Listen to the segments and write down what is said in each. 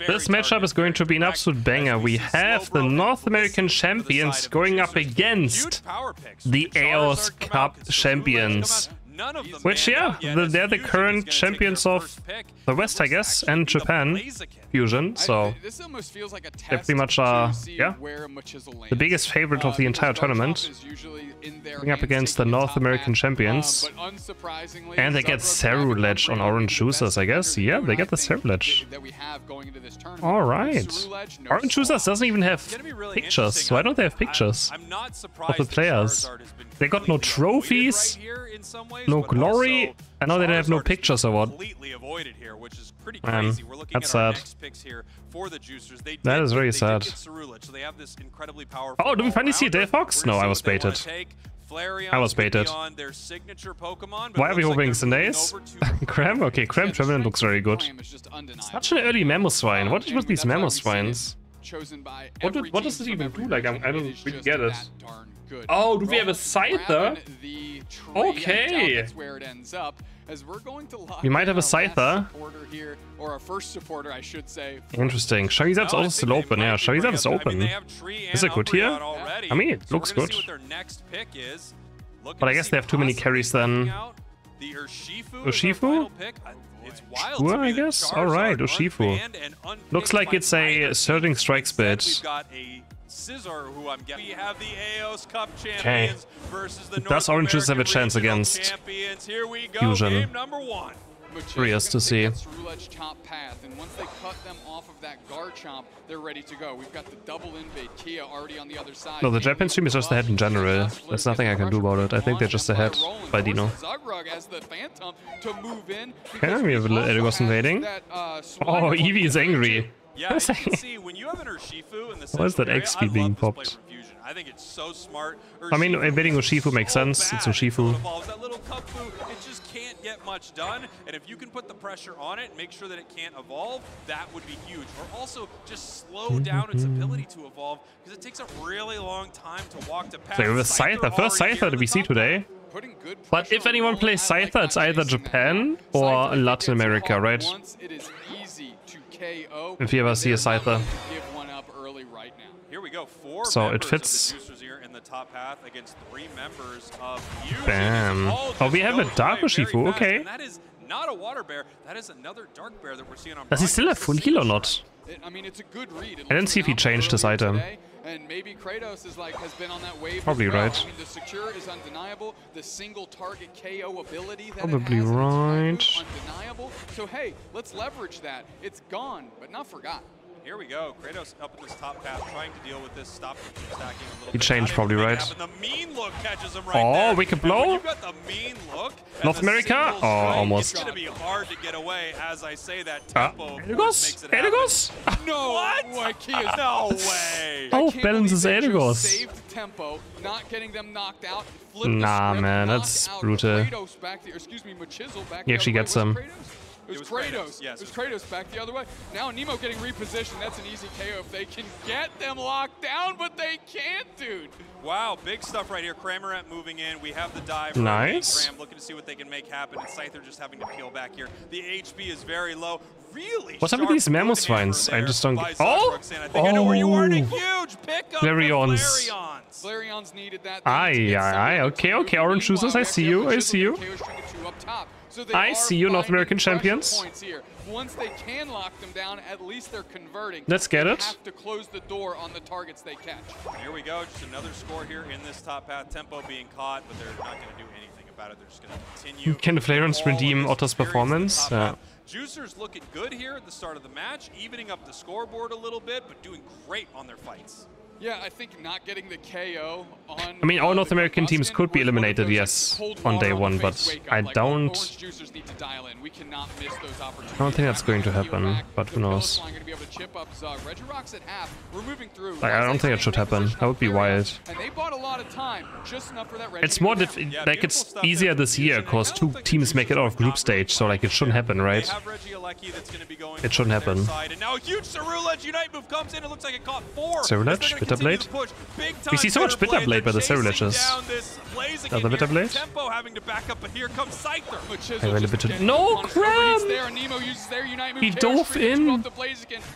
This matchup is going to be an absolute banger. We have the North American champions going up against the AEOS Cup champions. Which, yeah, they're the current champions of the West, I guess, and Japan Fusion, so they pretty much are, yeah, the biggest favorite of the entire tournament. Going up against the North American champions. And they get Cerulege on Orange Juicers, I guess. Yeah, they get the Cerulege. Alright. Orange Juicers doesn't even have pictures. Why don't they have pictures of the players? They got no trophies, no glory, and now they have no pictures or what? Man, that's sad. That is very sad. Oh, do we finally see a Dale Fox? No, I was baited. I was baited. Why are we hoping it's an ace? Cram? Okay, Cram Trevenant looks very good. Such an early Mamoswine. What is with these Mamoswines? What does it even do? Like, I don't really get it. Oh, do we have a Scyther? Okay. We might have a Scyther. Interesting. Charizard's also still open. Yeah, Charizard is open. Is it good here? I mean, it looks good. But I guess they have too many carries then. Urshifu? Sure, I guess? Alright, Urshifu. Looks like it's a Surging Strike Spit. Okay. Does Orange Juice have a chance against Fusion? Curious to see. No, the Japanese team is just ahead in general. There's nothing I can do about it. I think they're just ahead by Dino. Okay, we have Elagos invading. Oh, Eevee is angry. Yeah, you can see when you have an Urshifu in the Why is that XP being popped? I think it's so smart. I mean, invading Urshifu makes sense. It's Urshifu. That little Kung-Fu, it just can't get much done. And if you can put the pressure on it and make sure that it can't evolve, that would be huge. Or also just slow down its ability to evolve, because it takes a really long time to walk to pass. So we have a Scyther, first Scyther that we see today. But if anyone plays Scyther, it's either Japan or Latin America, right? If you ever see a Scyther. So it fits. Bam. Oh, we have a Dark Urshifu, okay. Does he still have full heal or not? I didn't see if he changed his item. And maybe Kratos is has been on that wave. Probably right. I mean, the secure is undeniable. The single target KO ability that probably it has right. Undeniable. So hey, let's leverage that. It's gone, but not forgotten. Here we go. Kratos up in this top path, trying to deal with this. Stop stacking a little he changed probably right. The mean look catches him right there. Wicked blow. You got the mean look. North America? Oh, almost. It's gonna be hard to get away as I say that. Tempo Elagos? Elagos? No. What? No way. Oh, balances Elagos. Saved tempo, not getting them knocked out. Nah, man, that's brutal. He actually gets them. It was Kratos. Yes. It was Kratos back the other way. Now Nemo getting repositioned. That's an easy KO if they can get them locked down, but they can't, dude. Wow, big stuff right here. Cramorant moving in. We have the dive. Nice. Cram looking to see what they can make happen. And Scyther just having to peel back here. The HP is very low. Really? What's up with these Mamoswines? I just don't get. Oh! I think I know where you are. And a huge pickup. Flareons. Flareons needed that. Okay. Orange Juicers, I see you. I see you. So I see you, North American champions. Once they can lock them down, at least they're converting. Let's get it. They have to close the door on the targets they catch. Here we go. Just another score here in this top path. Tempo being caught, but they're not going to do anything about it. They're just going to continue. Can the Flareons redeem Otto's performance? Juicers looking good here at the start of the match, evening up the scoreboard a little bit, but doing great on their fights. Yeah, I think not getting the KO on... I mean, all North American teams could be eliminated, yes, on day one, but I don't think that's going to happen, but who knows. I don't think it should happen. That would be wild. It's more like it's easier this year because 2 teams make it out of group stage, so like it shouldn't happen, right? It shouldn't happen. Cerulege, Bitter Blade. We see so much Bitter Blade by the Ceruleges. Another Bitter Blade. I went a bit. No, Cram! He dove in.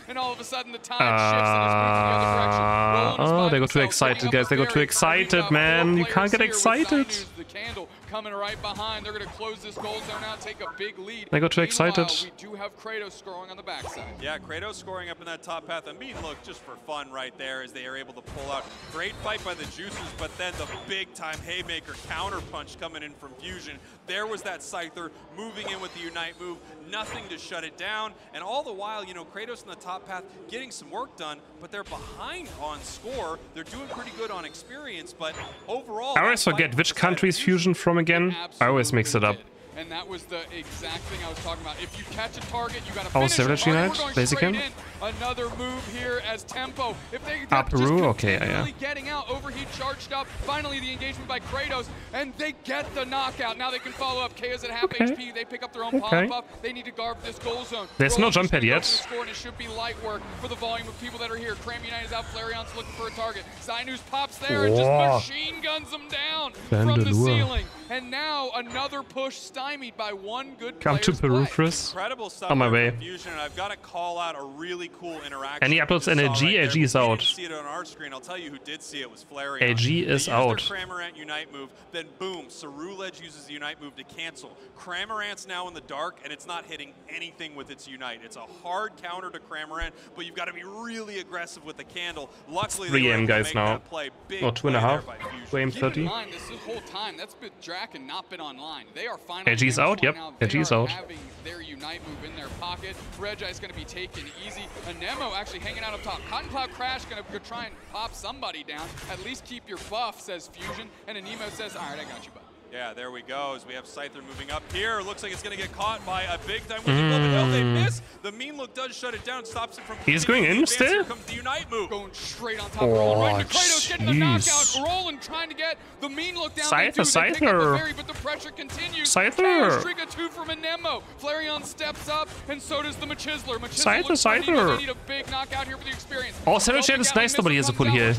and all of a sudden the tide shifts and is moving the other direction. Oh, they got too excited, guys. They got too excited, man. You can't get excited. The candle coming right behind. They're going to close this goal zone out, take a big lead. They got too excited. We do have CrisHeroes scoring on the backside. Yeah, CrisHeroes scoring up in that top path. And being look just for fun right there as they are able to pull out. Great fight by the Juicers, but then the big time haymaker counter punch coming in from Fusion. There was that Scyther moving in with the Unite move. Nothing to shut it down. And all the while, you know, CrisHeroes in the top path getting some work done, but they're behind on score. They're doing pretty good on experience, but overall... I always forget which country's Fusion from again. I always mix it up. And that was the exact thing I was talking about. If you catch a target, you got to Oh, finish it. Unite, basically. Another move here as Tempo. If they Peru, okay, yeah. Getting out, overheat charged up. Finally, the engagement by CrisHeroes, and they get the knockout. Now they can follow up. KO's at half HP. They pick up their own palm buff. They need to guard this goal zone. There's no jump pad yet. And it should be light work for the volume of people that are here. Cram Unite is out. Flarion's looking for a target. Zynus pops there and just machine guns them down from the ceiling. And now another push stymied by one good Come to Peru, Chris. Incredible stuff on my way. Fusion, and I've got to call out a really cool interaction. And he uploads an AG. AG is out. See it on our screen. I'll tell you who did see it was Flareon. AG is out. Cramorant Unite move, then boom, Cerulege uses the Unite move to cancel. Cramorant's now in the dark, and it's not hitting anything with its Unite. It's a hard counter to Cramorant, but you've got to be really aggressive with the candle. Luckily, 3 AM, guys, now. That play. Big or 2.5. 2 AM 30. Keep in mind, this whole time, that's been Drac and not been online. They are finally AG's out, yep. AG's out. Having their Unite move in their pocket. Regi's going to be taken easy. Anemo actually hanging out up top. Cotton Cloud Crash going to go try and pop somebody down. At least keep your buff, says Fusion. And Anemo says, all right, I got you, bud. Yeah, there we go. As we have Scyther moving up here. Looks like it's going to get caught by a big time winning blow, but no, they miss. The mean look does shut it down, stops it from... He's going in still? Here comes the Unite move. Going straight on top of Roland. Right into CrisHeroes, getting the knockout. Roland trying to get the mean look down. Scyther. But the pressure continues. Scyther. Streak a 2 from Anemo. Flareon steps up, and so does the Machisler. Scyther. They need a big knockout here for the experience. Oh, Savage is nice, but he has a full heal.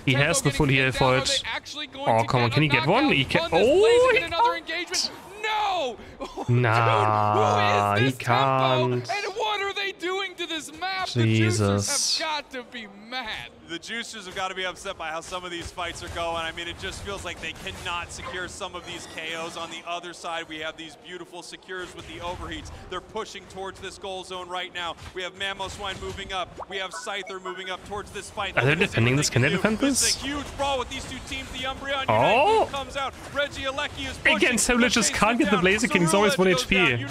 He has the full heal for it. Oh, come on, can he get one? He can. Oh, another engagement. No! Nah, he can't. And what are they doing to this map? Jesus. The Juicers have got to be mad. The Juicers have got to be upset by how some of these fights are going. I mean, it just feels like they cannot secure some of these KOs. On the other side, we have these beautiful secures with the overheats. They're pushing towards this goal zone right now. We have Mamoswine moving up. We have Scyther moving up towards this fight. Are they defending this? Can they defend this? This is a huge brawl with these two teams. The Umbreon Unite comes out. Reggie Alecki is pushing. Again, Savage just can't get the Blaziken. He's always 1 HP.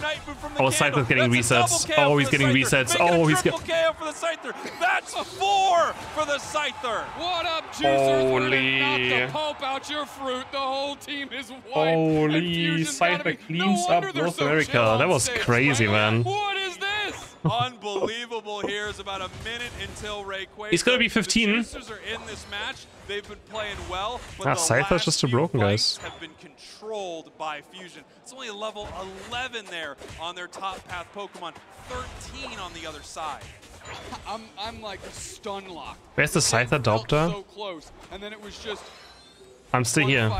Oh, Scyther's getting resets. Oh, he's getting resets. Oh, he's getting... KO for the Scyther. That's 4 for the Scyther. What up, Juicers? Holy. Knock the pulp out your fruit. The whole team is wiped. Holy, Scyther cleans up North America. That was crazy, man. What is this? Unbelievable. Here's about a minute until Rayquaza. He's gonna be 15. The Juicers are in this match. They've been playing well, but the Scyther's just too broken, guys. have been controlled by Fusion. It's only a level 11 there on their top path Pokemon, 13 on the other side. I'm like stun locked. Where's the Scyther Adopter? So close, and then it was just I'm still here.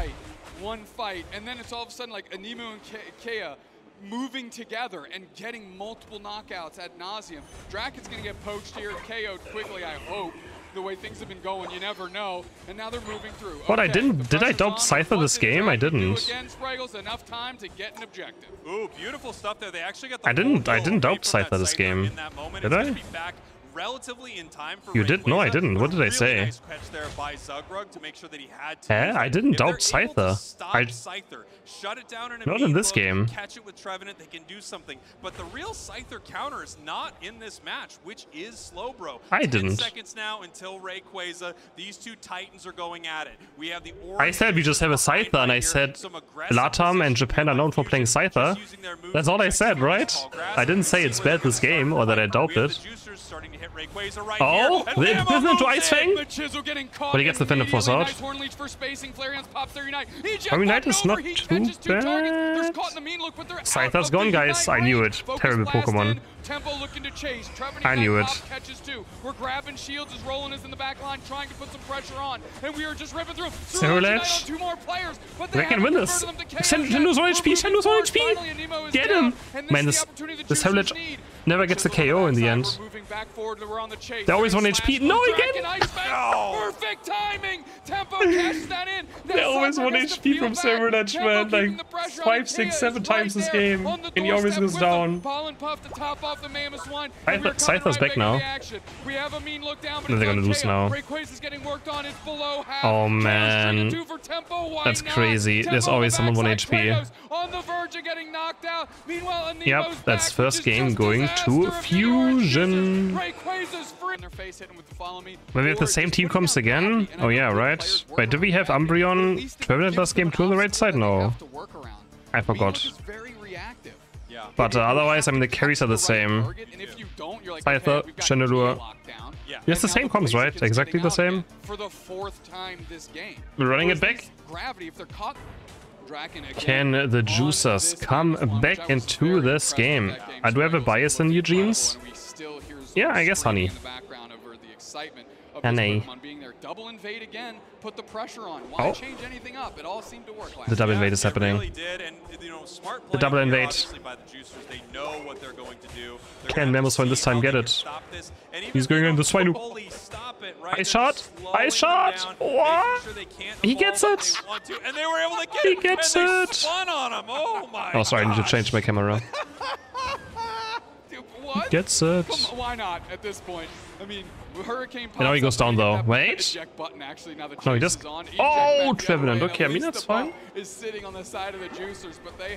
One fight, and then it's all of a sudden like Anemo and Kea moving together and getting multiple knockouts ad nauseum. Draken's gonna get poached here, KO'd quickly, I hope. The way things have been going, you never know. And now they're moving through. What, okay, did I adopt Scyther this game? I didn't. Again, Spraggles, enough time to get an objective. Ooh, beautiful stuff there. They actually got the I didn't adopt Scyther this game. Did I? Relatively in time for you did? No, I didn't. What did I say? Nice catch there by Zugrug to make sure that he had to. I didn't doubt Scyther. Scyther, shut it down in a not in this game. Catch it with Trevenant, they can do something. But the real Scyther counter is not in this match, which is Slowbro. I didn't. 10 seconds now until Rayquaza. These two Titans are going at it. We have the. I said we just have a Scyther, and I said Latam and Japan are known for playing Scyther. That's all I said, right? I didn't say it's bad this game or that I doubt it. Starting to hit Rayquaza right oh, there's no Ice Fang? But he gets the Fender Force out. Unite is not too bad. Scyther's gone, guys. I knew it. Terrible Pokemon. Tempo looking to chase. I knew it. Catches too. We're grabbing shields as Roland is in the back line trying to put some pressure on. And we are just ripping through. Cerulege. 2 more players. But they can win this. Send lose 1 HP. Send lose 1 HP. Get him. Man, this Cerulege never gets the KO in the end. They always 1 HP. No, again! Perfect timing! Tempo cashes that in. They always 1 HP from Server Edge, man. Like 5, 6, 7 times this game. And he always goes down. Scyther's back now. They're gonna lose now. Oh man. That's crazy. There's always someone 1 HP. Yep, that's first game going to Fusion. Maybe if the same team comes again? Oh yeah, right. Wait, did we have Umbreon Trevenant last game 2 on the right side? No. I forgot. But otherwise, I mean, the carries are the same. Scyther, Chandelure. Yes, the same comms, right? Exactly the same. We're running it back. Can the Juicers come back into this game? Do I have a bias in Eugene's? Yeah, I guess Honey. Honey. Double invade again, put the pressure on. Why change anything up? It all seemed to work last The double invade is happening. Really did, and, you know, smart the double invade. by the Juicers. They know what they're going to do. Can Mamoswine this time get it? He's going into Swinoo. Ice shot! Ice shot! What? He gets it! And they were able to get he gets it! Spun on him. Oh my Oh, sorry, I need to change my camera. What? He gets it. Come on, why not at this point? I mean, Hurricane and now he goes down though. Wait. No, he just. Oh, Trevenant. Okay, I mean that's fine.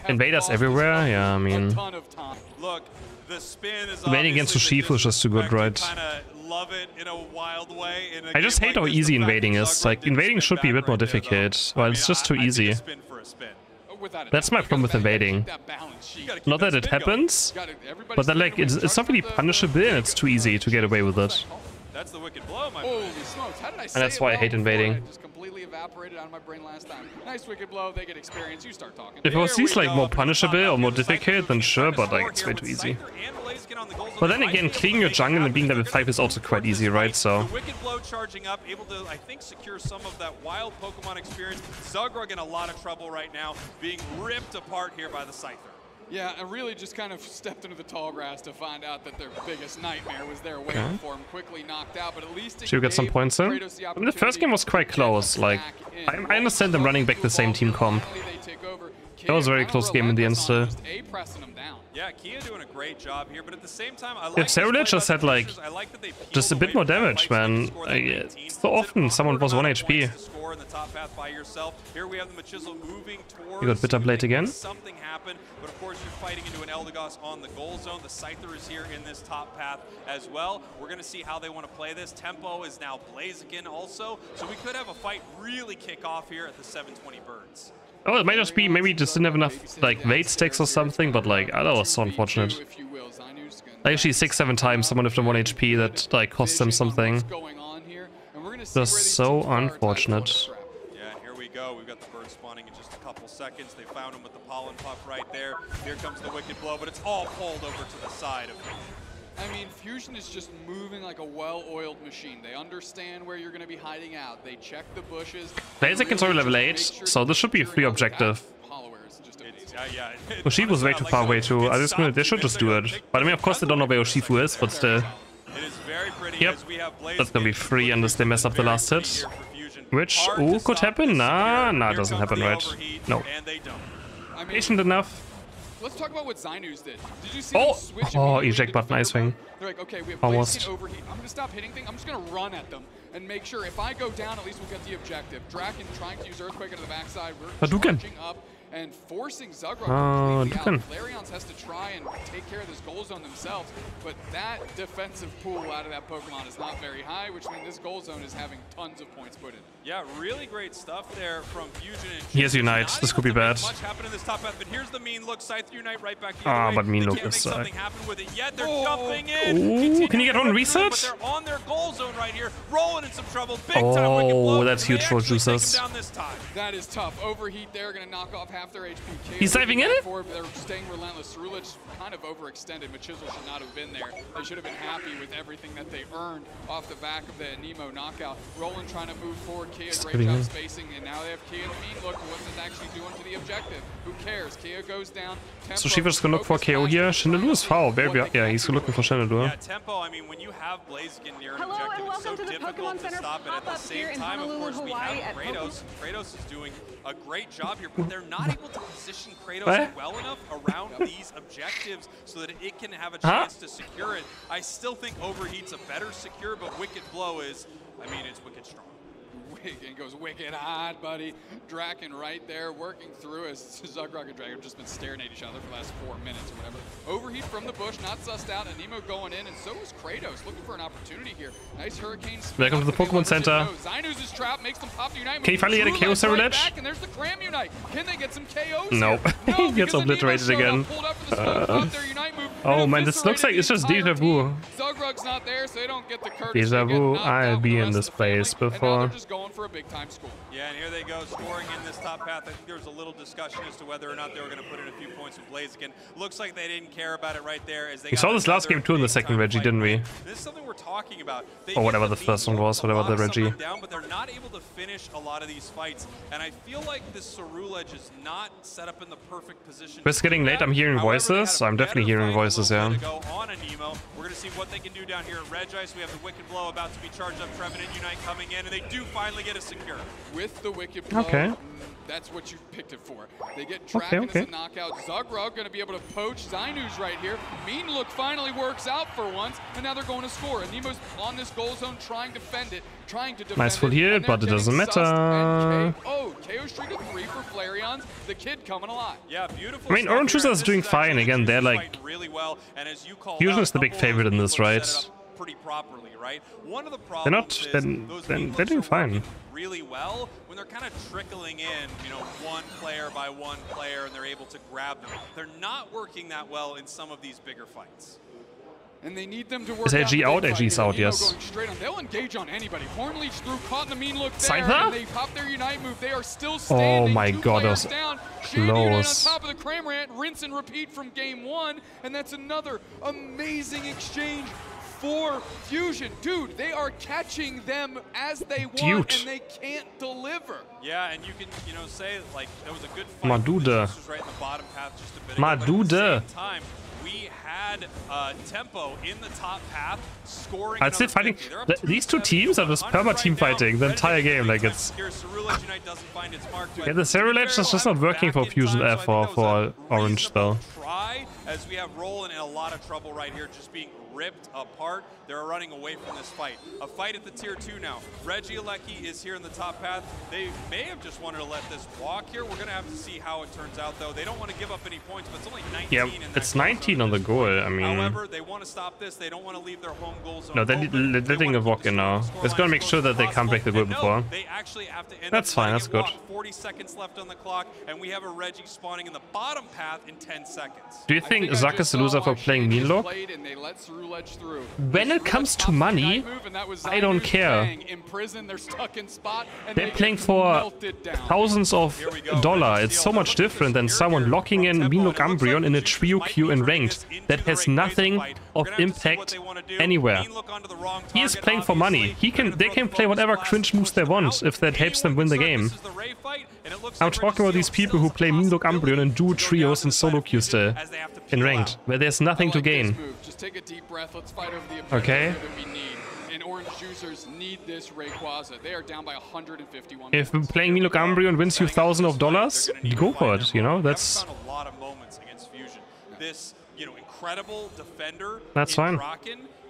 Invaders everywhere. Yeah, I mean. Look, the spin is invading against Urshifu is just too good, right? Love it in a wild way. I just hate how easy invading is. Like invading should be a bit more difficult. Well, it's just too easy. That's my problem with invading. Not that it happens, but that like it's not really punishable and it's too easy to get away with it. That's the wicked blow, my and that's why I hate invading. Nice wicked blow, they get experience, you start talking. If it was these like more punishable or more difficult, then sure, but like it's way too easy. But then again, cleaning your jungle and being level 5 is also quite easy, right? So. The wicked blow charging up, able to, I think, secure some of that wild Pokemon experience. Zugrug in a lot of trouble right now, being ripped apart here by the Scyther. Yeah, I really just kind of stepped into the tall grass to find out that their biggest nightmare was there waiting for him, quickly knocked out, but at least should we get some points in? I mean, the first game was quite close. Like, I understand them running back the same team comp. That was a very close game in the end still. Yeah, Kia doing a great job here, but at the same time, I like if Serulid just had like just a bit more damage, man. So often someone was 1 HP. You got Bitter Blade again. Something happened, but of course you're fighting into an Eldegoss on the goal zone. The Scyther is here in this top path as well. We're going to see how they want to play this. Tempo is now Blaziken also, so we could have a fight really kick off here at the 720 Birds. Oh, it might just be maybe just didn't have enough like weight sticks or something, but like that was so unfortunate. Like, actually 6-7 times someone with the 1 HP that like cost them something. Just so unfortunate. Yeah, here we go. We've got the bird spawning in just a couple seconds. They found him with the pollen puff right there. Here comes the wicked blow, but it's all pulled over to the side of him. I mean, Fusion is just moving like a well-oiled machine. They understand where you're going to be hiding out. They check the bushes. Blaziken's already level 8, so this should be a free objective. Urshifu was way too far away too. They should just do it. But I mean, of course they don't know where Urshifu is, but still. Yep, that's gonna be free unless they mess up the last hit. Which, ooh, could happen? Nah, it doesn't happen, right? No. Patient enough. Let's talk about what Zainu's did. Did you see them switch? Oh, eject button, Ice Wing. They're like, okay, we have Blaziken overheat. I'm going to stop hitting things. I'm just going to run at them and make sure if I go down, at least we'll get the objective. Draken trying to use Earthquake into the backside. We're charging up and forcing Zugrug completely out. Flareons has to try and take care of this goal zone themselves, but that defensive pool out of that Pokemon is not very high, which means this goal zone is having tons of points put in. Yeah, really great stuff there from Fusion. Here's Unite. This could be bad. Much happened in this top half, but here's the Mean Look. Scyther Unite right back the other way. But Mean Look is... Ooh, can you get on reset? But they're on their goal zone right here. Rolling in some trouble. Big time wicked blow. Oh, that's huge for Juicers. That is tough. Overheat there, going to knock off half their HP. He's diving in it? They're staying relentless. Ceruledge kind of overextended. Machizel should not have been there. They should have been happy with everything that they earned off the back of the Nemo knockout. Roland trying to move forward. Kia, great job spacing, and now they have Kia and Mean look. What's it actually doing to the objective? Who cares? Kia goes down. So Shiva's gonna look for KO here. Chandelur's foul. Yeah, he's looking for Chandelur. Yeah, tempo. I mean, when you have Blaziken near an objective, it's so difficult to stop it. At the same time, of course, we have Kratos. Kratos is doing a great job here, but they're not able to position Kratos well enough around these objectives so that it can have a chance to secure it. I still think Overheat's a better secure, but Wicked Blow is, I mean, it's wicked strong. It goes wicked hot, buddy. Draken right there working through as Zugrog and Draken have just been staring at each other for the last 4 minutes or whatever. Overheat from the bush, not sussed out, and Nemo going in, and so is Kratos looking for an opportunity here. Nice hurricane. Welcome to the Pokemon Center. Zinus' trap makes them pop the Unite. Can you finally get a KO Ceruledge? And there's the Cram Unite. Can they get some KOs? No. He gets obliterated again. Oh man, this looks like it's just deja vu. Zugrog's not there, so they don't get the courtesy. Deja vu, I'll be in this place before. For a big time score. Yeah, and here they go, scoring in this top path. I think there was a little discussion as to whether or not they were going to put in a few points with Blaziken. Looks like they didn't care about it right there. As they we saw this last game too in the second Reggie, didn't we? This is something we're talking about. Or whatever the first one was, whatever the Reggie. Down, but they're not able to finish a lot of these fights, and I feel like this Ceruledge is not set up in the perfect position. It's getting late. I'm hearing voices. I'm definitely hearing voices, yeah. On a Nemo. We're going to see what they can do down here at Regice. We have the Wicked Blow about to be charged up. Trevenant Unite coming in, and they do finally get a secure. With the Wicked Blow, that's what you picked it for. They get Draken as a knockout. Zugrog going to be able to poach Zinus right here. Mean Look finally works out for once, and now they're going to score. And Nemo's on this goal zone trying to defend it, nice full heal, but it doesn't matter. KO streak of 3 for Flareons. The kid coming alive. Yeah, beautiful. I mean, Orange Juicer is doing fine. Again, they're like... really well, and as you call Fusion is the big favorite in this, right? Pretty properly, right? One of the problems they're doing fine. Really well when they're kind of trickling in, you know, one player by one player, and they're able to grab them. They're not working that well in some of these bigger fights. And they need them to work. Is AG out? AG's out, yes. They'll engage on anybody. Hornleech through, caught in the Mean Look there, Scyther? and they pop their Unite move. They are still standing. Oh my god, that was close. On top of the Cramorant, rinse and repeat from game 1, and that's another amazing exchange for Fusion. Dude, they are catching them as they want, and they can't deliver. Yeah, and you can, you know, say, like, that was a good fight. Madude. Right in the bottom path just a bit ago, but at the same time, we had Tempo in the top path scoring. I'd say fighting these two teams are just perma team fighting the entire game. Like it's yeah, the Ceruledge is just not working for Fusion for Orange though. As we have Roland in a lot of trouble right here, just being ripped apart. They're running away from this fight. A fight at the tier 2 now. Regieleki is here in the top path. They may have just wanted to let this walk here. We're going to have to see how it turns out, though. They don't want to give up any points, but it's only 19. Yeah, it's 19 on the goal. I mean, however, they want to stop this. They don't want to leave their home goal zone. No, they're letting it walk in now. It's going to make sure that they come back the goal before. They actually have to end that's fine. That's good. 40 seconds left on the clock, and we have a Reggie spawning in the bottom path in 10 seconds. Do you think Zak is the loser for playing Mean Look? When it comes to money, I don't care. They're playing for thousands of dollars. It's so much different than someone locking in Mean Look Umbreon in a trio queue in ranked that has nothing of impact anywhere. He is playing for money. They can play whatever cringe moves they want if that helps them win the game. I'm talking about these people who play Mean Look Umbreon and duo trios and solo queues still in ranked, where there's nothing to gain. Okay. And Orange Juicers need this Rayquaza. They are down by 151. If playing Mean Look Umbreon wins you thousands of dollars, go for it. You know, that's a lot of moments against Fusion. This, you know, incredible defender. That's fine.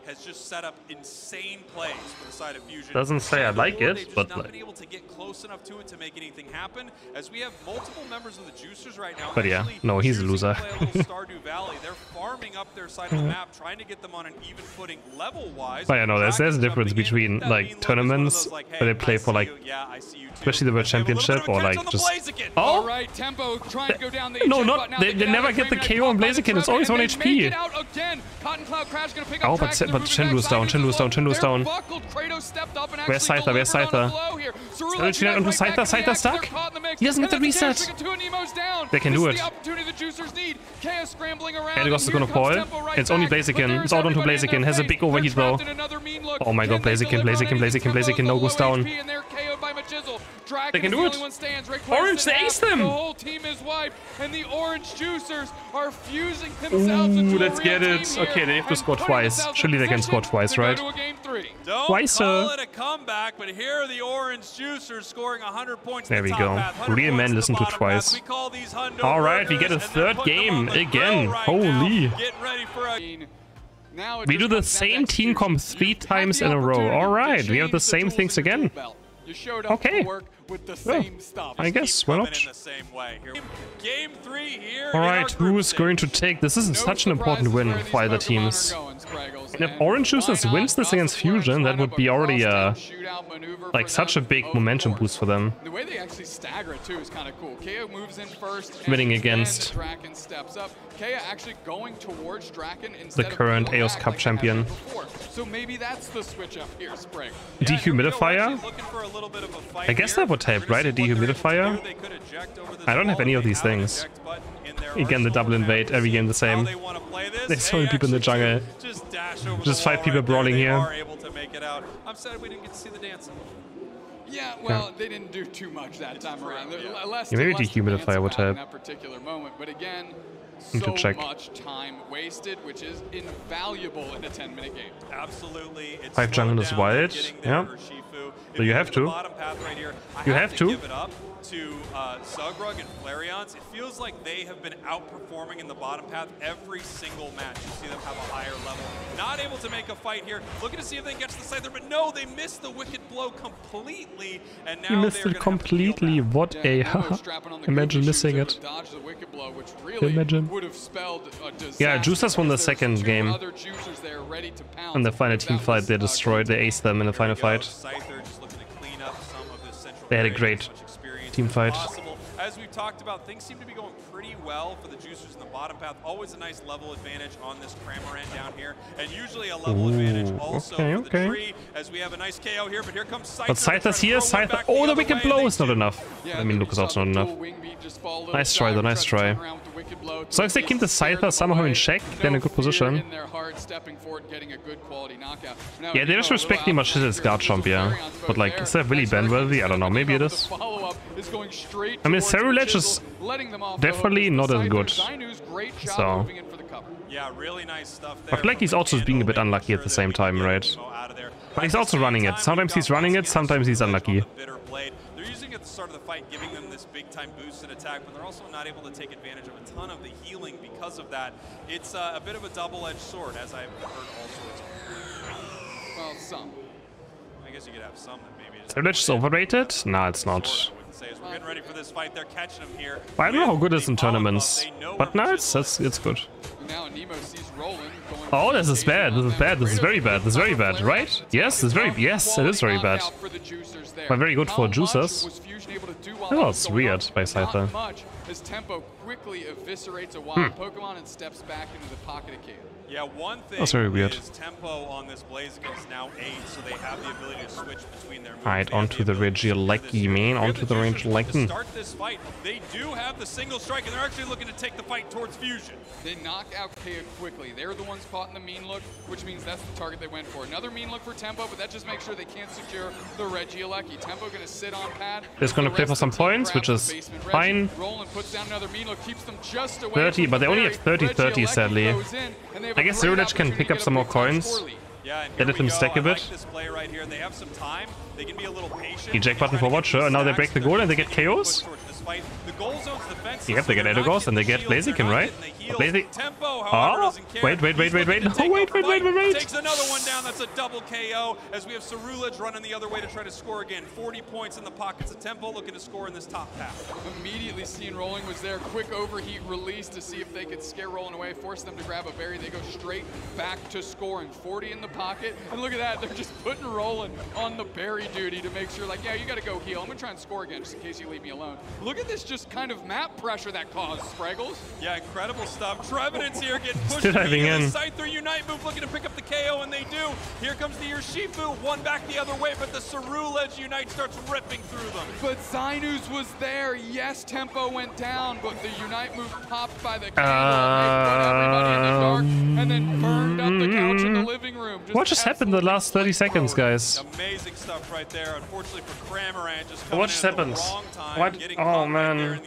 Has just set up insane plays for the side of Fusion. Doesn't say I like it, but not been able to get close enough to it to make anything happen. As we have multiple members of the Juicers right now. But yeah, no, he's a loser. Stardew Valley. They're farming up their side of the map, trying to get them on an even footing level-wise. But yeah, no, there's a difference between like tournaments where they play for like, especially the World Championship, or like just. Oh, no, not they never get the KO on Blaziken. It's always 1 HP. Oh, but but Shenlu's down, Shenlu's down, Shenlu's down. Where's Scyther? Where's Scyther? And Scyther stuck? He doesn't get the reset. They can do it. AEOS is gonna fall. It's only Blaziken. It's out onto Blaziken. Has a big overheat though. Oh my god, Blaziken, no goes down. They can do it. Orange, they ace them. The whole team is wiped, and the orange juicers are fusing themselves into let's get it. Okay, they have to score twice. Surely they can score twice, right? Twice, call it a comeback, but here are the orange juicers scoring 100 points. There we go. Real men listen to twice. All right, we get a third game again. Holy. We do the same team comp 3 times in a row. All right, we have the same things again. Okay. Well, I guess, why not? Alright, who is going to take... This is such an important win for either teams. And if Orange Juicers wins this against Fusion, that would be already like such a big momentum boost for them. The way they actually stagger it too is kind of cool. KO moves in first, winning against Draken steps up. KO actually going towards Draken the current AEOS Cup champion. So maybe that's the switch up here, Sprig. Dehumidifier? I guess that would type, right? A dehumidifier? I don't have any of these things. Again, the double invade, every game the same. There's so many people in the jungle. Just 5 people brawling here. I'm sad we didn't get to see the dancing. Yeah, well, they didn't do too much that time around. Maybe dehumidifier would help. That particular moment, but again, need to check. Much time wasted, which is invaluable in a 10-minute game. Absolutely. 5 jungle is wild. Yeah. So you have to. You have to. To Zugrug and Flareons, it feels like they have been outperforming in the bottom path every single match. You see them have a higher level. Not able to make a fight here. Looking to see if they can get to the Scyther, but no, they missed the Wicked Blow completely. And now you missed it completely. What a... Imagine missing it. Imagine. Yeah, Juicers won the second game. In the final team fight, they destroyed. They aced them in the final fight. They had a great team fight. As we've talked about, things seem to be going pretty well for the juicers in the bottom path. Always a nice level advantage on this Cramorant down here, and usually a level advantage also for the tree, as we have a nice KO here, but here comes Scyther. But Scyther's here, Scyther. Oh, the Wicked Blow is not enough. I mean, Luke is also not enough. Nice try, though, nice try. So if they keep the Scyther somehow in check, they're in a good position. Yeah, they just respecting much shit as guard chomp, yeah. But like, is that really ban-worthy? I don't know, maybe it is. I mean, Ceruledge is definitely not as good. So. Yeah, really nice stuff there. I feel like he's also being a bit unlucky at the same time, right? But he's also running it. Sometimes he's running it, sometimes he's unlucky. They're using it at the start of the fight, giving them this big-time boost in attack, but they're also not able to take advantage of a ton of the healing because of that. It's a bit of a double-edged sword, as I've heard all sorts of. Well, some. I guess you could have some that maybe. Ceruledge is overrated? Nah, it's not. We're getting ready for this fight. They're catching him here. I don't know how good it is in tournaments, but now it's good. Oh, this is bad. This is bad. This is very bad. This is very bad, right? Yes, it is very bad. But very good for juicers. Oh, it's weird by Scyther. As Tempo quickly eviscerates a wild Pokemon and steps back into the pocket of Kale. Yeah, one thing that's very weird. Is Tempo on this Blaziken is now 8, so they have the ability to switch between their moves. Alright, onto the Regieleki, man. Onto the Regieleki. Start this fight. They do have the single strike, and they're actually looking to take the fight towards Fusion. They knock out KO quickly. They're the ones caught in the mean look, which means that's the target they went for. Another mean look for Tempo, but that just makes sure they can't secure the Regieleki. Tempo gonna sit on pad. They're gonna play for some points, which is fine. Roland puts down another mean look, keeps them just away 30, but they only have 30-30, sadly. I guess Ceruledge can pick up some more coins. Yeah, they let him stack a bit. Right here. They have some time. They can be a little patient. Eject button forward, sure. And now they break the goal and they get KOs. Yep, they get AEOS and they get Blaziken, right? Oh, wait. Oh, wait. Takes another one down. That's a double KO as we have Ceruledge running the other way to try to score again. 40 points in the pockets of Tempo, looking to score in this top half. Immediately seeing Rolling was there. Quick overheat release to see if they could scare Rolling away, force them to grab a berry. They go straight back to scoring. 40 in the pocket. And look at that, they're just putting Roland on the berry duty to make sure, like, yeah, you got to go heal. I'm going to try and score again just in case you leave me alone. Look at this just kind of map pressure that caused, Spraggles. Yeah, incredible stuff. Trevenant's here getting pushed. Still diving in. Scyther Unite move looking to pick up the KO, and they do. Here comes the Urshifu, one back the other way, but the Cerulege Unite starts ripping through them. But Zinus was there. Yes, tempo went down, but the Unite move popped by the candle, put everybody in the dark, and then burned up the couch in the living room. What just happened in the last 30 seconds, guys? Amazing stuff right there. Unfortunately for Cramorant, just What just happened? What? Oh man.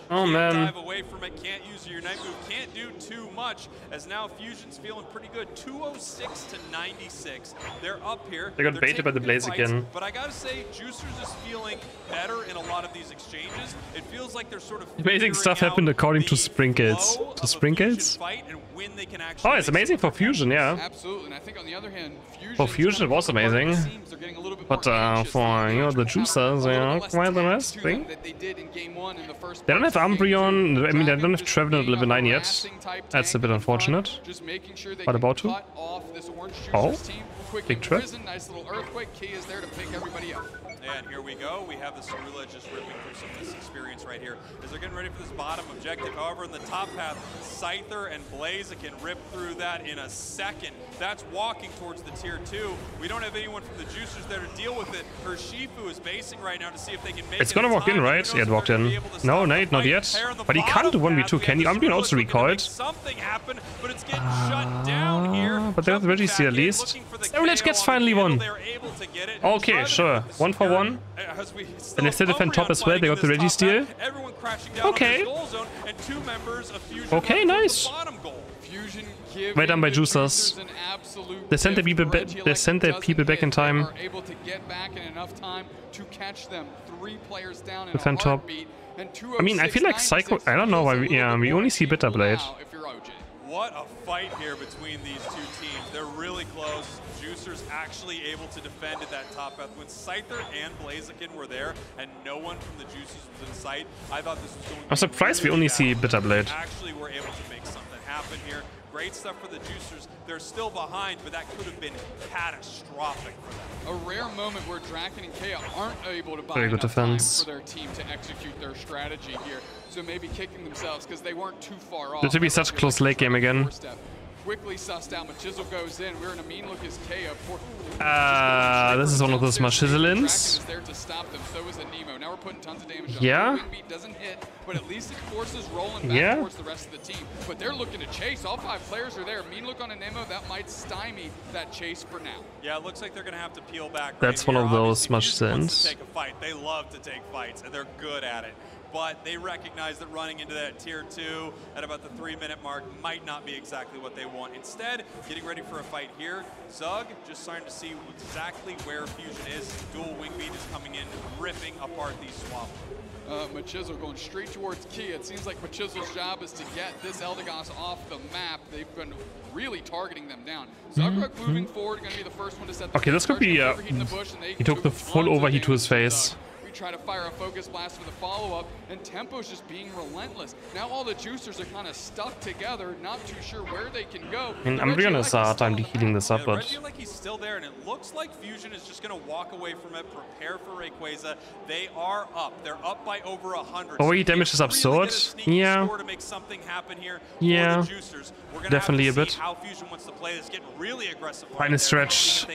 Oh man. Dive away from it, can't use your Unite move, can't do too much, as now Fusion's feeling pretty good. 206 to 96. They're up here. They got baited by the Blaze again. But I gotta say, Juicers is feeling better in a lot of these exchanges. It feels like they're sort of amazing stuff happened according to Sprinkles. To Sprinkles? Oh, it's amazing for Fusion, yeah. Absolutely, and I think on the other hand, for Fusion it was amazing. But for, you know, the Juicers, they are quite the rest thing. They don't have Umbreon, I mean, they don't have Trevenant at level 9 yet. That's a bit unfortunate. But about to. Oh, big trap. Nice little earthquake. Key is there to pick everybody up. And here we go. We have the Cerulege just ripping through some of this experience right here as they're getting ready for this bottom objective. However, in the top path, Scyther and Blaze can rip through that in a second. That's walking towards the tier 2. We don't have anyone from the Juicers there to deal with it. Urshifu is basing right now to see if they can make it. It's gonna walk in, right? Yeah, it walked in. No, not yet. But he can't do 1v2, can he? Umbreon also recoiled. Something happened, but it's getting shut down here. But they have the Registry at least. Cerulege gets finally one. Okay, sure. 1 for 1. And they still defend top as well. They got the Registeel. Okay. Okay, nice. Well done by Juicers. They sent their people back. They sent their people back in time. Defend top. I mean, I feel like Psycho. I don't know why. We only see Bitter Blade. What a fight here between these two teams. They're really close. Juicers actually able to defend at that top path. When Scyther and Blaziken were there and no one from the Juicers was in sight, I thought this was going to be I'm surprised we only see Bitter Blade. Actually were able to make something happen here. Great stuff for the Juicers. They're still behind, but that could have been catastrophic for them. A rare moment where Draken and Kea aren't able to buy very good defense for their team to execute their strategy here. So maybe kicking themselves because they weren't too far off. This will be such a close late game again. Quickly sussed out, Machisel goes in. We're in a mean look as Kea. This is one of those Machisselins. There to stop them. So is a Nemo. Now we're putting tons of damage on. Yeah. Wing beat doesn't hit, but at least it forces Roland back towards the rest of the team. But they're looking to chase. All 5 players are there. Mean look on a Nemo. That might stymie that chase for now. Yeah, it looks like they're going to have to peel back. That's one of those Machisselins. Take a fight. They love to take fights, and they're good at it. But they recognize that running into that tier 2 at about the 3-minute mark might not be exactly what they want. Instead, getting ready for a fight here. Zug just starting to see exactly where Fusion is. Dual Wing Beat is coming in, ripping apart these swamps. Machisel going straight towards Key. It seems like Machisel's job is to get this Eldegoss off the map. They've been really targeting them down. Zugrug moving forward, going to be the first one to set the okay, this could be, he took the full overheat to his face. Try to fire a focus blast for the follow-up, and Tempo's just being relentless. Now all the Juicers are kind of stuck together, not too sure where they can go. I mean, Umbreon has a hard time healing this up, but... I feel like he's still there, and it looks like Fusion is just going to walk away from it, prepare for Rayquaza. They are up. They're up by over 100. Overheat damage is absurd. Yeah. To make something happen here yeah. for the Juicers. We're gonna definitely have to a bit. See how Fusion wants to play this, getting really aggressive. Final stretch.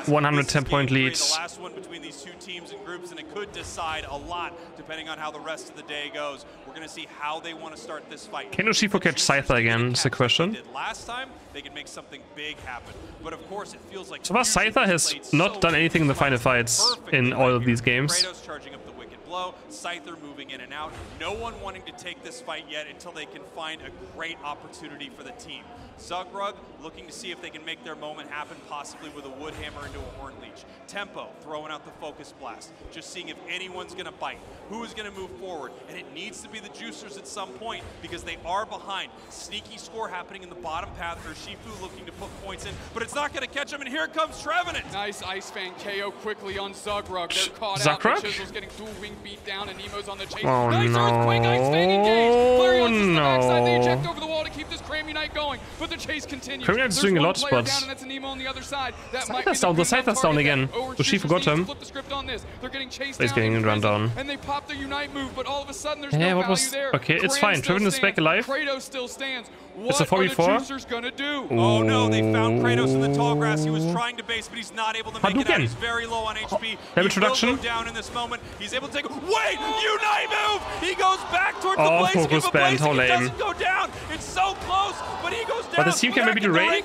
110-point leads. The last one between these two teams and groups, and it could decide a lot depending on how the rest of the day goes. We're going to see how they want to start this fight. Can Urshifu catch Scyther again? Is the question. Last time they could make something big happen, but of course it feels like so far Scyther has not done anything in the final fights in all of these games. Kratos charging up the wicked blow, Scyther moving in and out. No one wanting to take this fight yet until they can find a great opportunity for the team. Zugrug looking to see if they can make their moment happen, possibly with a Wood Hammer into a Horn Leech. Tempo throwing out the Focus Blast, just seeing if anyone's going to bite, who is going to move forward, and it needs to be the Juicers at some point because they are behind. Sneaky score happening in the bottom path for Shifu looking to put points in, but it's not going to catch him, and here comes Trevenant. Nice Ice Fan KO quickly on Zugrug. They're caught Zugrug? out. Chisel's getting dual wing beat down, and Nemo's on the chase. Oh, nice no. Earthquake, Ice Fan engage. Flareon's to the backside. They No. eject over the wall to keep this Cram Unite going, but but the chase continues. CrisHeroes doing a lot, but Scyther's down. The Scyther's down again. So she forgot him. He's getting run down. And they pop the Unite move, but all of a sudden there's Yeah, no what was... value there. Okay, it's fine. Triven is back alive. Kratos still stands. It's a 4v4. Gonna do? Oh no, they found Kratos in the tall grass. He was trying to base, but he's not able to make it out. He's very low on HP. Damage reduction. He will go down in this moment. He's able to take... Wait! Unite move! He goes back towards the Blazing, focus band. How lame. doesn't go down. It's so close, but he goes down. But the team can maybe do Ray?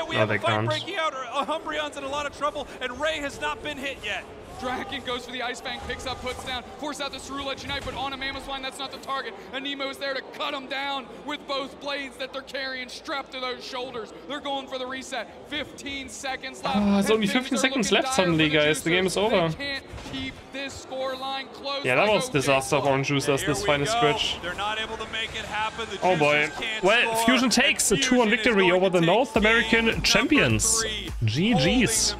We have a fight breaking out. Umbreon's in a lot of trouble, and Ray has not been hit yet. Draken goes for the Ice Fang, picks up, puts down, force out the Cerulege Unite, but on a Mammoth Swine, that's not the target. Animo's there to cut him down with both blades that they're carrying strapped to those shoulders. They're going for the reset. 15 seconds left. There's only 15 seconds left suddenly, guys. The game is over. They can't keep this score line close. Yeah, that was disaster for Orange Juicers, this final scratch. They're not able to make it happen. The Oh boy. Well, Fusion takes a 2-1 victory over the North American champions. GG's.